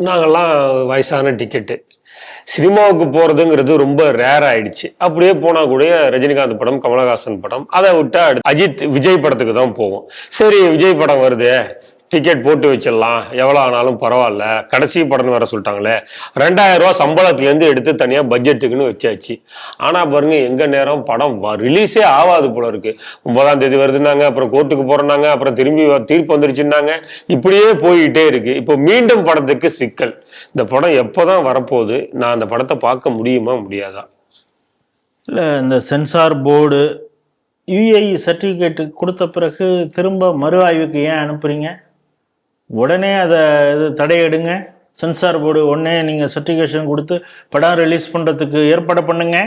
நாங்கள்லாம் வயசான டிக்கெட்டு. சினிமாவுக்கு போறதுங்கிறது ரொம்ப ரேர் ஆயிடுச்சு. அப்படியே போனா கூட ரஜினிகாந்த் படம், கமலஹாசன் படம், அதை விட்டா அஜித், விஜய் படத்துக்கு தான் போவோம். சரி விஜய் படம் வருது, டிக்கெட் போட்டு வச்சிடலாம், எவ்வளோ ஆனாலும் பரவாயில்ல, கடைசி படம்னு வர சொல்லிட்டாங்களே, 2000 ரூபா சம்பளத்துலேருந்து எடுத்து தனியாக பட்ஜெட்டுக்குன்னு வச்சாச்சு. ஆனால் பாருங்க, எங்க நேரம் படம் ரிலீஸே ஆகாது போல இருக்கு. 9ஆம் தேதி வருதுன்னாங்க, அப்புறம் கோர்ட்டுக்கு போறோம்னாங்க, அப்புறம் திரும்பி தீர்ப்பு வந்துருச்சுன்னாங்க, இப்படியே போயிட்டே இருக்கு. இப்போ மீண்டும் படத்துக்கு சிக்கல். இந்த படம் எப்போதான் வரப்போகுது? நான் அந்த படத்தை பார்க்க முடியுமா முடியாதா? இல்லை, இந்த சென்சார் போர்டு யுஏஇ சர்டிஃபிகேட் கொடுத்த பிறகு திரும்ப மறு ஆய்வுக்கு ஏன் அனுப்புறீங்க? உடனே அதை தடையிடுங்க. சென்சார் போர்டு உடனே நீங்கள் சர்டிஃபிகேஷன் கொடுத்து படம் ரிலீஸ் பண்ணுறதுக்கு ஏற்பாடு பண்ணுங்க.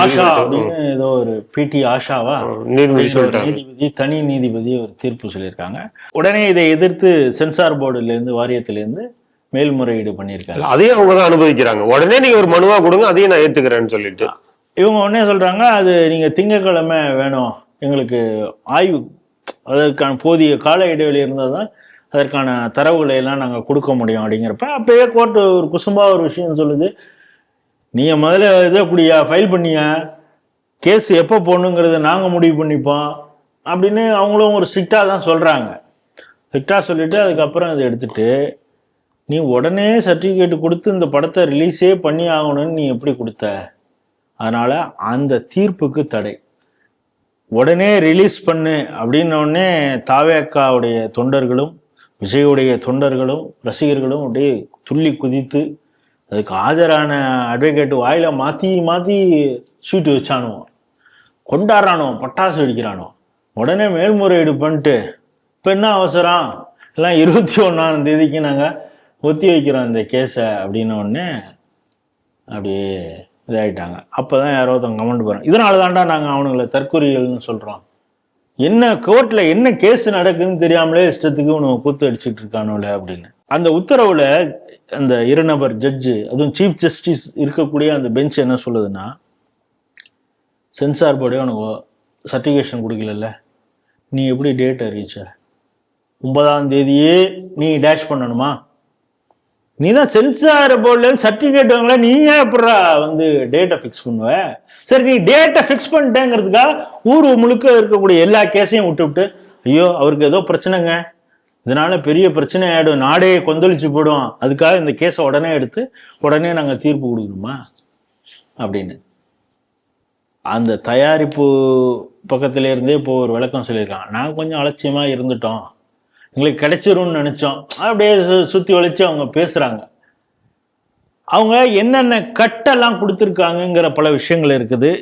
ஆஷா அப்படின்னு ஏதோ ஒரு பிடி ஆஷாவா நீதிபதி, தனி நீதிபதி ஒரு தீர்ப்பு சொல்லியிருக்காங்க. உடனே இதை எதிர்த்து சென்சார் போர்டுலேருந்து, வாரியத்திலேருந்து மேல்முறையீடு பண்ணியிருக்காங்க. அதையும் அவங்க தான் அனுமதிக்கிறாங்க. உடனே நீங்க ஒரு மனுவா கொடுங்க, அதையும் நான் ஏத்துக்கிறேன்னு சொல்லிட்டு இவங்க உடனே சொல்றாங்க, அது நீங்க திங்கட்கிழமை வேணும், எங்களுக்கு ஆய்வு அதற்கான போதிய கால இடைவெளி இருந்தால் தான் அதற்கான தரவுகளை எல்லாம் நாங்கள் கொடுக்க முடியும் அப்படிங்கிறப்ப அப்பயே கோர்ட்டு ஒரு குசும்பா ஒரு விஷயம் சொல்லுது, நீங்கள் முதல்ல இதை அப்படியா ஃபைல் பண்ணியா, கேஸ் எப்போ போடணுங்கிறத நாங்கள் முடிவு பண்ணிப்போம் அப்படின்னு அவங்களும் ஒரு ஸ்ட்ரிக்டாக தான் சொல்கிறாங்க. ஸ்ட்ரிக்டாக சொல்லிவிட்டு அதுக்கப்புறம் அதை எடுத்துட்டு நீ உடனே சர்டிஃபிகேட் கொடுத்து இந்த படத்தை ரிலீஸே பண்ணி ஆகணும்னு நீ எப்படி கொடுத்த? அதனால் அந்த தீர்ப்புக்கு தடை. உடனே ரிலீஸ் பண்ணு அப்படின்னோடனே தாவேக்காவுடைய தொண்டர்களும், விஜயுடைய தொண்டர்களும், ரசிகர்களும் அப்படியே துள்ளி குதித்து அதுக்கு ஆஜரான அட்வொகேட் வாயில மாற்றி மாற்றி ஷூட்டு வச்சானுவோம், கொண்டாடுறானோ, பட்டாசு வெடிக்கிறானோ. உடனே மேல்முறையீடு பண்ணிட்டு இப்போ என்ன அவசரம், எல்லாம் 21ஆம் தேதிக்கு நாங்கள் ஒத்தி வைக்கிறோம் இந்த கேஸை அப்படின்ன உடனே அப்படியே இதாகிட்டாங்க. அப்போ தான் யாரோ ஒருத்தவங்க கமெண்ட் போகிறாங்க, இதனால தாண்டா நாங்கள் அவனுங்களை தற்கொலைகள்னு சொல்கிறோம். என்ன கோர்ட்டில் என்ன கேஸ் நடக்குதுன்னு தெரியாமலே இஷ்டத்துக்கு உனக்கு கூத்து அடிச்சுட்டு இருக்கானோல அப்படின்னு. அந்த உத்தரவில் அந்த 2 நபர் ஜட்ஜு, அதுவும் சீஃப் ஜஸ்டிஸ் இருக்கக்கூடிய அந்த பெஞ்ச் என்ன சொல்லுதுன்னா, சென்சார் போர்டே உனக்கு சர்டிஃபிகேஷன் கொடுக்கல, நீ எப்படி டேட் அறிவிச்ச? 9ஆம் தேதியே நீ டேஷ் பண்ணணுமா? நீ தான் சென்சார் போர்டில் சர்டிஃபிகேட் வாங்கல, நீ ஏன் எப்படா டேட்டை ஃபிக்ஸ் பண்ணுவ? சரி, நீ டேட்டை ஃபிக்ஸ் பண்ணிட்டேங்கிறதுக்காக ஊர் முழுக்க இருக்கக்கூடிய எல்லா கேஸையும் விட்டு ஐயோ அவருக்கு ஏதோ பிரச்சனைங்க, இதனால பெரிய பிரச்சனை ஆகிடும், நாடே கொந்தளிச்சு போடும், அதுக்காக இந்த கேஸை உடனே எடுத்து உடனே நாங்கள் தீர்ப்பு கொடுக்கணுமா அப்படின்னு அந்த தயாரிப்பு பக்கத்துல இருந்தே இப்போ ஒரு விளக்கம் சொல்லியிருக்காங்க. நாங்கள் கொஞ்சம் அலட்சியமாக இருந்துட்டோம், எங்களுக்கு கிடைச்சிரும்னு நினைச்சோம், அப்படியே சுற்றி வளைச்சு அவங்க பேசுறாங்க. அவங்க என்னென்ன கட்டெல்லாம் கொடுத்துருக்காங்கங்கிற பல விஷயங்கள் இருக்குது.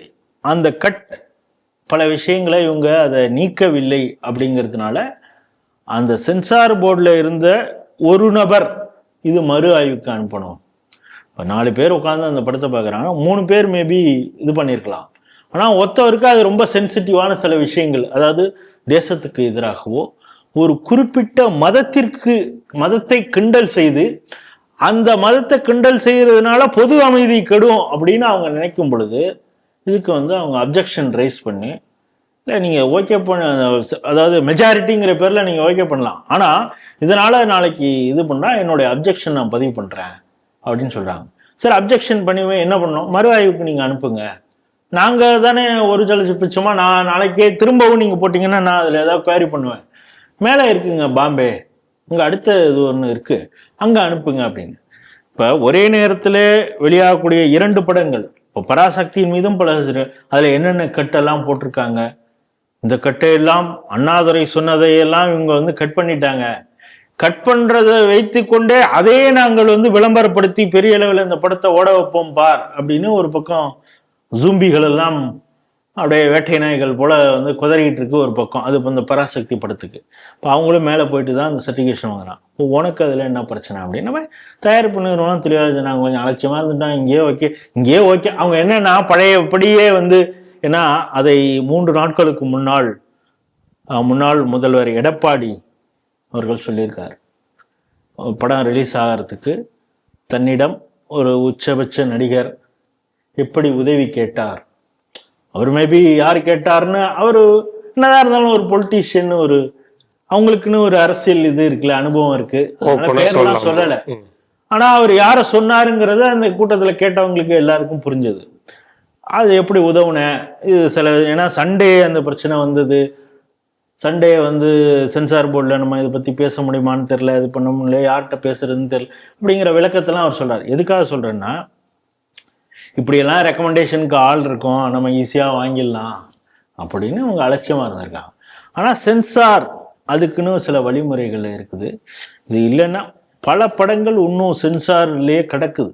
அந்த பல விஷயங்களை இவங்க அதை நீக்கவில்லை. அப்படிங்கிறதுனால அந்த சென்சார் போர்டில் இருந்த ஒரு நபர் இது மறு ஆய்வுக்கு அனுப்பணும். இப்போ 4 பேர் உட்காந்து அந்த படத்தை பார்க்குறாங்க, 3 பேர் மேபி இது பண்ணியிருக்கலாம். ஆனால் ஒருத்தவருக்கு அது ரொம்ப சென்சிட்டிவான சில விஷயங்கள், அதாவது தேசத்துக்கு எதிராகவோ ஒரு குறிப்பிட்ட மதத்தை கிண்டல் செய்து அந்த மதத்தை கிண்டல் செய்யறதுனால பொது அமைதி கெடும் அப்படின்னு அவங்க நினைக்கும் பொழுது இதுக்கு அவங்க அப்ஜெக்ஷன் ரைஸ் பண்ணி, இல்லை நீங்கள் ஓகே பண்ண, அதாவது மெஜாரிட்டிங்கிற பேரில் நீங்கள் ஓகே பண்ணலாம், ஆனால் இதனால் நாளைக்கு இது பண்ணால் என்னுடைய அப்ஜெக்ஷன் நான் பதிவு பண்ணுறேன் அப்படின்னு சொல்கிறாங்க. சரி, அப்ஜெக்ஷன் பண்ணிவே என்ன பண்ணணும், மறு ஆய்வுக்கு நீங்கள் அனுப்புங்க, நாங்கள் தானே ஒரு ஜலசி பிச்சோமா, நான் நாளைக்கே திரும்பவும் நீங்கள் போட்டிங்கன்னா நான் அதில் ஏதாவது குவாரி பண்ணுவேன், மேலே இருக்குங்க பாம்பே, அங்கே அடுத்த இது ஒன்று இருக்குது, அங்கே அனுப்புங்க அப்படின்னு. இப்போ ஒரே நேரத்தில் வெளியாகக்கூடிய 2 படங்கள், இப்போ பராசக்தியின் மீதும் பல, அதில் என்னென்ன கட்டெல்லாம் போட்டிருக்காங்க, இந்த கட்டையெல்லாம் அண்ணாதுரை சொன்னதையெல்லாம் இவங்க கட் பண்ணிட்டாங்க. கட் பண்ணுறதை வைத்து கொண்டே அதே நாங்கள் விளம்பரப்படுத்தி பெரிய அளவில் இந்த படத்தை ஓட வைப்போம் பார் அப்படின்னு ஒரு பக்கம் ஜூம்பிகள் எல்லாம் அப்படியே வேட்டை நாய்கள் போல குதறிக்கிட்டு இருக்கு ஒரு பக்கம். அது இப்போ இந்த பராசக்தி படத்துக்கு இப்போ அவங்களும் மேலே போயிட்டு தான் அந்த சர்டிஃபிகேஷன் வாங்கினான். இப்போ உனக்கு அதில் என்ன பிரச்சனை அப்படின்னு நம்ம தயாரிப்பு நிறுவனம் தெரியாது, நாங்கள் கொஞ்சம் அலட்சியமாக இருந்துட்டோம், இங்கேயே ஓகே. அவங்க என்னன்னா பழையபடியே ஏன்னா அதை 3 நாட்களுக்கு முன்னாள் முதல்வர் எடப்பாடி அவர்கள் சொல்லியிருக்காரு, படம் ரிலீஸ் ஆகிறதுக்கு தன்னிடம் ஒரு உச்சபட்ச நடிகர் எப்படி உதவி கேட்டார், அவர் மேபி யார் கேட்டார்னு, அவர் என்னதான் இருந்தாலும் ஒரு பொலிட்டீஷியன், அவங்களுக்குன்னு ஒரு அரசியல் இது இருக்குல்ல, அனுபவம் இருக்கு, Open ஆ பேரெல்லாம் சொல்லலாம். சொல்லலை. ஆனா அவர் யாரை சொன்னாருங்கிறத அந்த கூட்டத்துல கேட்டவங்களுக்கு எல்லாருக்கும் புரிஞ்சது. அது எப்படி உதவுன இது சில, ஏன்னா சண்டே அந்த பிரச்சனை வந்தது, சண்டே வந்து சென்சார் போர்டில் நம்ம இதை பற்றி பேச முடியுமான்னு தெரில, இது பண்ண முடியல, யார்கிட்ட பேசுறதுன்னு தெரில, அப்படிங்கிற விளக்கத்தெல்லாம் அவர் சொல்றாரு. எதுக்காக சொல்றேன்னா, இப்படியெல்லாம் ரெக்கமெண்டேஷனுக்கு ஆள் இருக்கும், நம்ம ஈஸியாக வாங்கிடலாம் அப்படின்னு அவங்க அலட்சியமாக இருந்திருக்காங்க. ஆனால் சென்சார் அதுக்குன்னு சில வழிமுறைகள் இருக்குது. இது இல்லைன்னா பல படங்கள் இன்னும் சென்சார்லேயே கிடக்குது.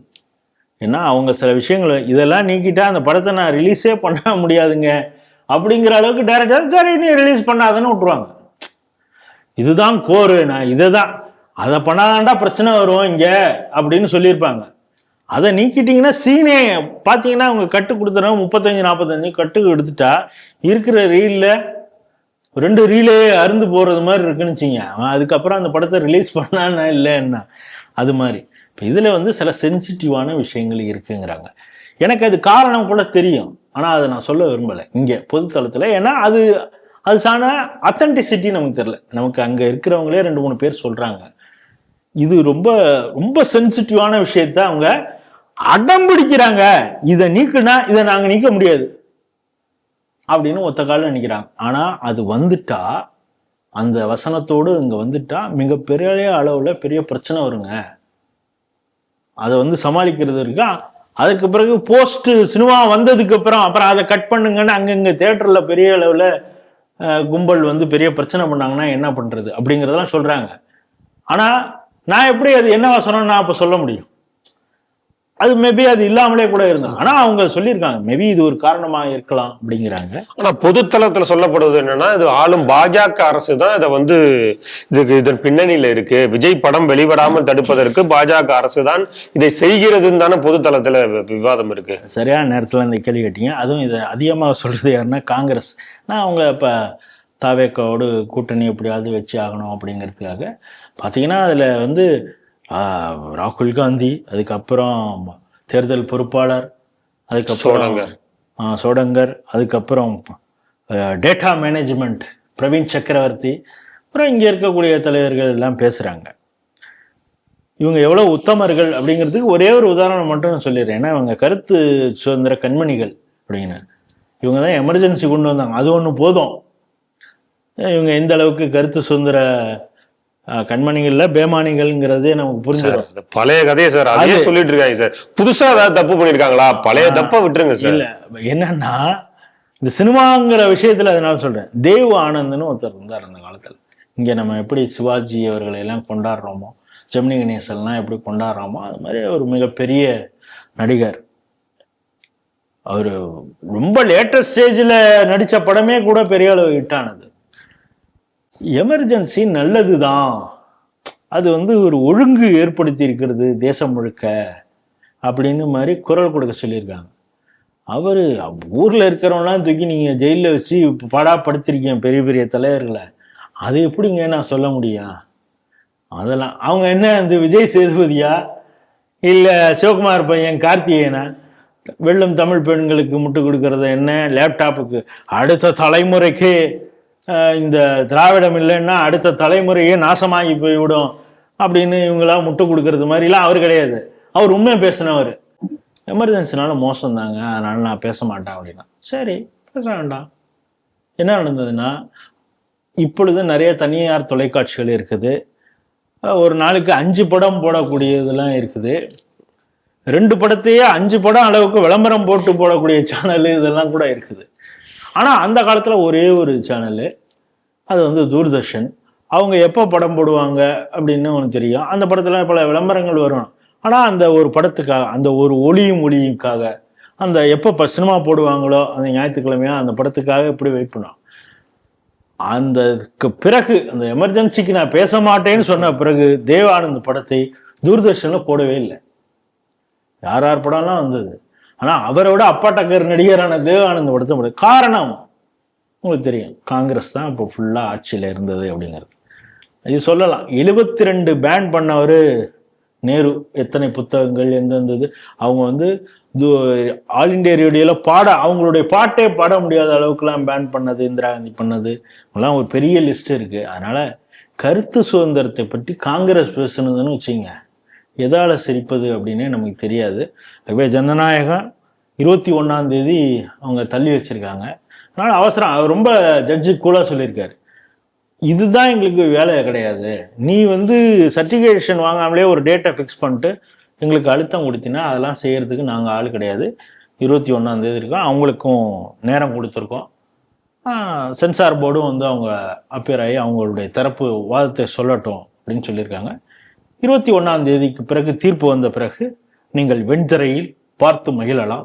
ஏன்னா அவங்க சில விஷயங்கள் இதெல்லாம் நீக்கிட்டா அந்த படத்தை நான் ரிலீஸே பண்ண முடியாதுங்க அப்படிங்கிற அளவுக்கு டேரக்டர் சரி நீ ரிலீஸ் பண்ணாதன்னு விட்டுருவாங்க. இதுதான் கோரு, நான் இதை தான், அதை பண்ணாதான்டா பிரச்சனை வரும் இங்க அப்படின்னு சொல்லியிருப்பாங்க. அதை நீக்கிட்டீங்கன்னா சீனே பார்த்தீங்கன்னா அவங்க கட்டு கொடுத்துறோம் 35-45 கட்டு எடுத்துட்டா இருக்கிற ரீலில் 2 ரீலே அருந்து போகிறது மாதிரி இருக்குன்னு வச்சுங்க. அவன் அதுக்கப்புறம் அந்த படத்தை ரிலீஸ் பண்ணான்னா இல்லைன்னா அது மாதிரி. இப்போ இதில் வந்து சில சென்சிட்டிவான விஷயங்கள் இருக்குங்கிறாங்க. எனக்கு அது காரணம் கூட தெரியும், ஆனால் அதை நான் சொல்ல விரும்பலை இங்கே பொதுத்தளத்தில். ஏன்னா அது சான அத்தன்டிசிட்டி நமக்கு தெரில. நமக்கு அங்கே இருக்கிறவங்களே 2-3 பேர் சொல்கிறாங்க. இது ரொம்ப ரொம்ப சென்சிட்டிவான விஷயத்த அவங்க அடம் பிடிக்கிறாங்க. இதை நீக்குனா இதை நாங்கள் நீக்க முடியாது அப்படின்னு ஒத்த காலில் நிற்கிறாங்க. ஆனால் அது வந்துட்டா, அந்த வசனத்தோடு இங்கே வந்துட்டா மிகப்பெரிய அளவில் பெரிய பிரச்சனை வருங்க. அதை வந்து சமாளிக்கிறது இருக்கா. அதுக்கு பிறகு போஸ்ட் சினிமா வந்ததுக்கு அப்புறம் அதை கட் பண்ணுங்கன்னு அங்கங்கே தேட்டரில் பெரிய அளவில் கும்பல் வந்து பெரிய பிரச்சனை பண்ணாங்கன்னா என்ன பண்ணுறது அப்படிங்கிறதெல்லாம் சொல்கிறாங்க. ஆனால் நான் எப்படி அது என்ன வசனம் நான் அப்போ சொல்ல முடியும்? அது மேபி அது இல்லாமலே கூட இருந்தாங்க. ஆனா அவங்க சொல்லியிருக்காங்க மேபி இது ஒரு காரணமா இருக்கலாம் அப்படிங்கிறாங்க. ஆனா பொதுத்தளத்துல சொல்லப்படுவது என்னன்னா, இது ஆளும் பாஜக அரசு தான் இதை வந்து இதன் பின்னணியில இருக்கு, விஜய் படம் வெளிவராமல் தடுப்பதற்கு பாஜக அரசு தான் இதை செய்கிறதுன்னு தானே பொதுத்தளத்துல விவாதம் இருக்கு. சரியான நேரத்துல இந்த கேள்வி கேட்டீங்க. அதுவும் இதை அதிகமாக சொல்றது யாருன்னா காங்கிரஸ். நான் அவங்க இப்ப தாவேக்காவோடு கூட்டணி எப்படியாவது வச்சு ஆகணும் அப்படிங்கிறதுக்காக பார்த்தீங்கன்னா அதில் வந்து ராகுல் காந்தி, அதுக்கப்புறம் தேர்தல் பொறுப்பாளர், அதுக்கப்புறம் சோடங்கர், அதுக்கப்புறம் டேட்டா மேனேஜ்மெண்ட் பிரவீன் சக்கரவர்த்தி, அப்புறம் இங்கே இருக்கக்கூடிய தலைவர்கள் எல்லாம் பேசுகிறாங்க. இவங்க எவ்வளோ உத்தமர்கள் அப்படிங்கிறதுக்கு ஒரே ஒரு உதாரணம் மட்டும் நான் சொல்லிடுறேன். ஏன்னா இவங்க கருத்து சுதந்திர கண்மணிகள் அப்படின்னு இவங்க தான் எமர்ஜென்சி கொண்டு வந்தாங்க. அது ஒன்று போதும். இவங்க எந்த அளவுக்கு கருத்து சுதந்திர கண்மணிகள்ல பேமானிகள்ங்கிறதே நமக்கு புரிஞ்சிடும். பழைய கதையை சார் அதே சொல்லிட்டு இருக்காங்க சார். புதுசா ஏதாவது தப்பு பண்ணிருக்காங்களா? பழைய தப்ப விட்டுருங்க சார். இல்ல என்னன்னா இந்த சினிமாங்கிற விஷயத்துல அதனால சொல்றேன். தேவ் ஆனந்த்னு ஒருத்தர் இருந்தார் அந்த காலத்துல. இங்க நம்ம எப்படி சிவாஜி அவர்களை எல்லாம் கொண்டாடுறோமோ, ஜெமினி கணேசன்லாம் எப்படி கொண்டாடுறோமோ, அது மாதிரி ஒரு மிகப்பெரிய நடிகர். அவரு ரொம்ப லேட்டஸ்ட் ஸ்டேஜ்ல நடிச்ச படமே கூட பெரிய அளவு ஹிட் ஆனது. எமர்ஜென்சி நல்லதுதான், அது வந்து ஒரு ஒழுங்கு ஏற்படுத்தி இருக்கிறது தேசம் முழுக்க அப்படின்னு மாதிரி குரல் கொடுக்க சொல்லியிருக்காங்க. அவர் ஊரில் இருக்கிறவங்களாம் தூக்கி நீங்கள் ஜெயிலில் வச்சு பாடாப்படுத்திருக்கீங்க பெரிய பெரிய தலைவர்களை, அது எப்படிங்க நான் சொல்ல முடியும்? அதெல்லாம் அவங்க என்ன இந்த விஜய் சேதுபதியா இல்லை சிவகுமார் பையன் கார்த்திகேயனா வெள்ளம் தமிழ் பெண்களுக்கு முட்டு கொடுக்கறத என்ன லேப்டாப்புக்கு அடுத்த தலைமுறைக்கு இந்த திராவிடம் இல்லைன்னா அடுத்த தலைமுறையே நாசமாகி போய்விடும் அப்படின்னு இவங்களாம் முட்டு கொடுக்கறது மாதிரிலாம் அவர் கிடையாது. அவர் உண்மையை பேசினவர். எமர்ஜென்சினால மோசம் தாங்க, அதனால நான் பேச மாட்டேன் அப்படின்னா. சரி, பேச வேண்டாம். என்ன நடந்ததுன்னா, இப்பொழுது நிறைய தனியார் தொலைக்காட்சிகள் இருக்குது. ஒரு நாளுக்கு 5 படம் போடக்கூடியதெல்லாம் இருக்குது. 2 படத்தையே 5 படம் அளவுக்கு விளம்பரம் போட்டு போடக்கூடிய சேனல் இதெல்லாம் கூட இருக்குது. ஆனால் அந்த காலத்தில் ஒரே ஒரு சேனலு, அது வந்து தூர்தர்ஷன். அவங்க எப்போ படம் போடுவாங்க அப்படின்னு ஒன்று தெரியும். அந்த படத்தில் பல விளம்பரங்கள் வரும். ஆனால் அந்த ஒரு படத்துக்காக, அந்த ஒரு ஒளியுக்காக, அந்த எப்போ சினிமா போடுவாங்களோ அந்த ஞாயிற்றுக்கிழமையா அந்த படத்துக்காக எப்படி வெயிட் பண்ணுவோம். அதுக்கு பிறகு அந்த எமர்ஜென்சிக்கு நான் பேச மாட்டேன்னு சொன்ன பிறகு தேவ் ஆனந்த் படத்தை தூர்தர்ஷனில் போடவே இல்லை. யார் படம்லாம் வந்தது. ஆனால் அவரோட அப்பா டக்கர் நடிகரான தேவ் ஆனந்த் படத்தை போட காரணம் உங்களுக்கு தெரியும், காங்கிரஸ் தான் இப்போ ஃபுல்லாக ஆட்சியில் இருந்தது அப்படிங்கிறது. இது சொல்லலாம். 72 பேன் பண்ணவர் நேரு. எத்தனை புத்தகங்கள் எந்தெந்தது அவங்க வந்து ஆல் இண்டியா ரேடியோவில் அவங்களுடைய பாட்டே பாட முடியாத அளவுக்குலாம் பேன் பண்ணது, இந்திரா காந்தி பண்ணது, அதெல்லாம் ஒரு பெரிய லிஸ்ட் இருக்குது. அதனால் கருத்து சுதந்திரத்தை பற்றி காங்கிரஸ் பேசுனதுன்னு வச்சுங்க, எதால சிரிப்பது அப்படின்னே நமக்கு தெரியாது. ஆகவே ஜனநாயகம் 21ஆம் தேதி அவங்க தள்ளி வச்சிருக்காங்க. அதனால அவசரம். அவர் ரொம்ப ஜட்ஜு கூலா சொல்லியிருக்காரு, இதுதான் எங்களுக்கு வேலை கிடையாது, நீ சர்டிஃபிகேஷன் வாங்காமலே ஒரு டேட்டை ஃபிக்ஸ் பண்ணிட்டு எங்களுக்கு அழுத்தம் கொடுத்தினா அதெல்லாம் செய்யறதுக்கு நாங்கள் ஆள் கிடையாது. 21ஆம் தேதி இருக்கோம், அவங்களுக்கும் நேரம் கொடுத்துருக்கோம். சென்சார் போர்டும் அவங்க அப்பியர் ஆகி அவங்களுடைய தரப்பு வாதத்தை சொல்லட்டும் அப்படின்னு சொல்லியிருக்காங்க. 21ஆம் தேதிக்கு பிறகு தீர்ப்பு வந்த பிறகு நீங்கள் வெண்திரையில் பார்த்து மகிழலாம்.